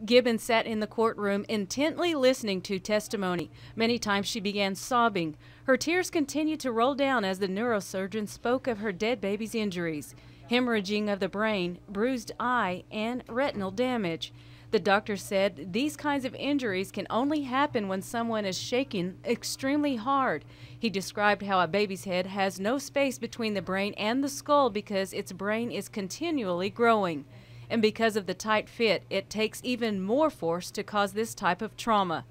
Gibbons sat in the courtroom intently listening to testimony. Many times she began sobbing. Her tears continued to roll down as the neurosurgeon spoke of her dead baby's injuries: hemorrhaging of the brain, bruised eye, and retinal damage. The doctor said these kinds of injuries can only happen when someone is shaken extremely hard. He described how a baby's head has no space between the brain and the skull because its brain is continually growing. And because of the tight fit, it takes even more force to cause this type of trauma,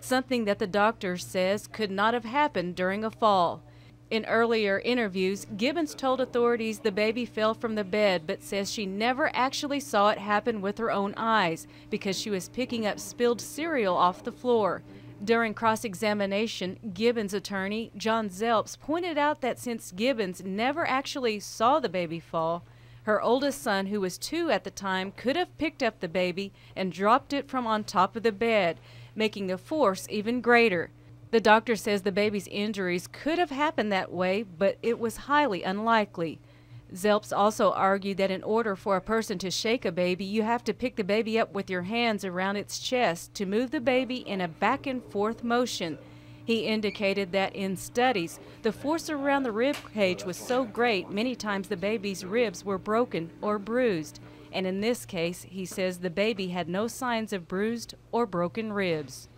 something that the doctor says could not have happened during a fall. In earlier interviews, Gibbons told authorities the baby fell from the bed, but says she never actually saw it happen with her own eyes because she was picking up spilled cereal off the floor. During cross-examination, Gibbons' attorney, John Zelps, pointed out that since Gibbons never actually saw the baby fall, her oldest son, who was 2 at the time, could have picked up the baby and dropped it from on top of the bed, making the force even greater. The doctor says the baby's injuries could have happened that way, but it was highly unlikely. Zelps also argued that in order for a person to shake a baby, you have to pick the baby up with your hands around its chest to move the baby in a back and forth motion. He indicated that in studies, the force around the rib cage was so great, many times the baby's ribs were broken or bruised. And in this case, he says the baby had no signs of bruised or broken ribs.